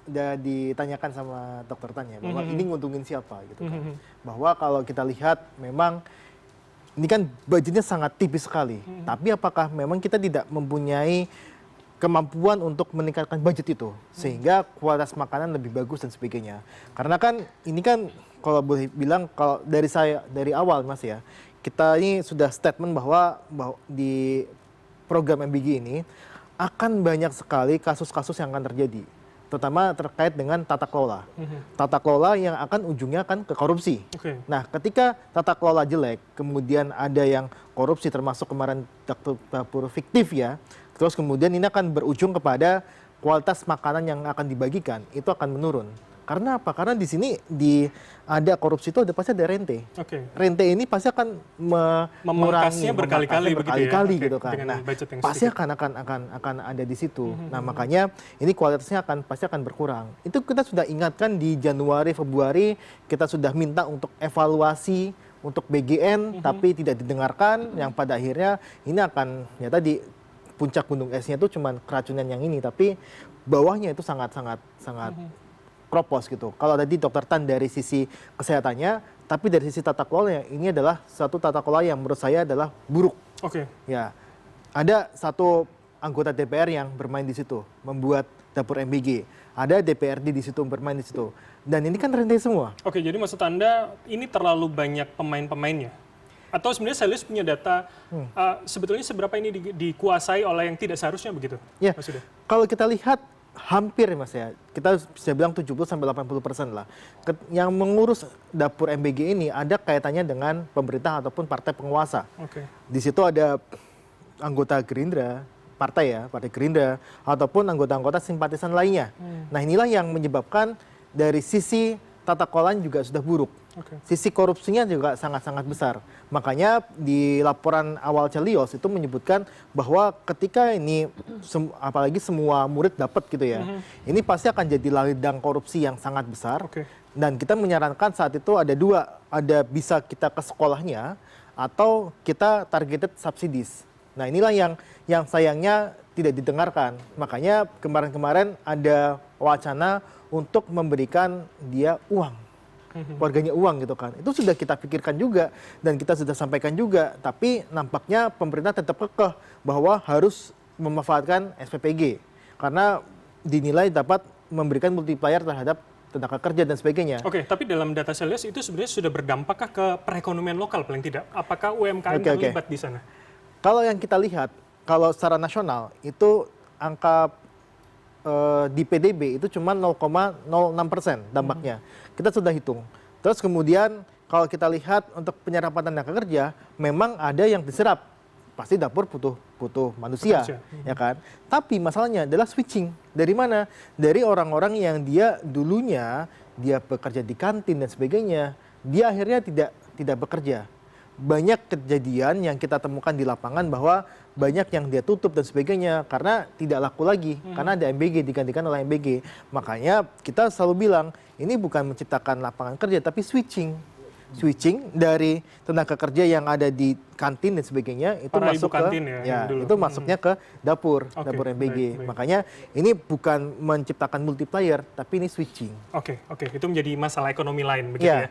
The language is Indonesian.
udah ditanyakan sama dokter Tan ya, bahwa ini nguntungin siapa gitu kan. Bahwa kalau kita lihat memang ini kan budgetnya sangat tipis sekali. Tapi apakah memang kita tidak mempunyai kemampuan untuk meningkatkan budget itu sehingga kualitas makanan lebih bagus dan sebagainya. Karena kan ini kan kalau boleh bilang kalau dari saya dari awal Mas ya, kita ini sudah statement bahwa di program MBG ini akan banyak sekali kasus-kasus yang akan terjadi, terutama terkait dengan tata kelola. Tata kelola yang akan ujungnya akan ke korupsi. Nah, ketika tata kelola jelek, kemudian ada yang korupsi termasuk kemarin dapur fiktif ya, terus kemudian ini akan berujung kepada kualitas makanan yang akan dibagikan itu akan menurun. Karena apa? Karena di sini ada korupsi itu pasti ada rente. Rente ini pasti akan mengurangi berkali-kali gitu kan. Nah, pasti akan ada di situ. Nah, makanya ini kualitasnya pasti akan berkurang. Itu kita sudah ingatkan di Januari, Februari, kita sudah minta untuk evaluasi untuk BGN tapi tidak didengarkan, yang pada akhirnya ini akan ya tadi puncak gunung esnya itu cuma keracunan yang ini, tapi bawahnya itu sangat kropos gitu. Kalau tadi dokter Tan dari sisi kesehatannya, tapi dari sisi tata kelola ini adalah satu tata kelola yang menurut saya adalah buruk. Ya, ada satu anggota DPR yang bermain di situ, membuat dapur MBG. Ada DPRD di situ bermain di situ. Dan ini kan rente semua. Jadi maksud Anda ini terlalu banyak pemain-pemainnya? Atau sebenarnya Selyus punya data sebetulnya seberapa ini dikuasai oleh yang tidak seharusnya begitu? Ya, kalau kita lihat hampir Mas ya, kita bisa bilang 70-80% lah. Yang mengurus dapur MBG ini ada kaitannya dengan pemerintah ataupun partai penguasa. Di situ ada anggota Gerindra, partai Gerindra, ataupun anggota-anggota simpatisan lainnya. Nah, inilah yang menyebabkan dari sisi tata kelola juga sudah buruk. Sisi korupsinya juga sangat-sangat besar. Makanya di laporan awal Celios itu menyebutkan bahwa ketika ini apalagi semua murid dapat gitu ya, ini pasti akan jadi ladang korupsi yang sangat besar. Dan kita menyarankan saat itu ada dua, ada bisa kita ke sekolahnya atau kita targeted subsidies. Nah, inilah yang sayangnya tidak didengarkan. Makanya kemarin-kemarin ada wacana untuk memberikan dia uang. Keluarganya uang gitu kan. Itu sudah kita pikirkan juga dan kita sudah sampaikan juga, tapi nampaknya pemerintah tetap kekeh bahwa harus memanfaatkan SPPG karena dinilai dapat memberikan multiplier terhadap tenaga kerja dan sebagainya. Tapi dalam data Selyus itu sebenarnya sudah berdampakkah ke perekonomian lokal paling tidak? Apakah UMKM terlibat di sana? Kalau yang kita lihat, kalau secara nasional itu angka di PDB itu cuma 0,06% dampaknya. Kita sudah hitung. Terus kemudian kalau kita lihat untuk penyerapan tenaga kerja, memang ada yang diserap. Pasti dapur butuh manusia, ya kan? Tapi masalahnya adalah switching. Dari mana? Dari orang-orang yang dia dulunya dia bekerja di kantin dan sebagainya, dia akhirnya tidak bekerja. Banyak kejadian yang kita temukan di lapangan bahwa banyak yang dia tutup dan sebagainya karena tidak laku lagi, karena ada MBG digantikan oleh MBG. Makanya kita selalu bilang ini bukan menciptakan lapangan kerja tapi switching dari tenaga kerja yang ada di kantin dan sebagainya itu masuk ke itu masuknya ke dapur MBG. Makanya ini bukan menciptakan multiplier tapi ini switching. Itu menjadi masalah ekonomi lain begitu ya.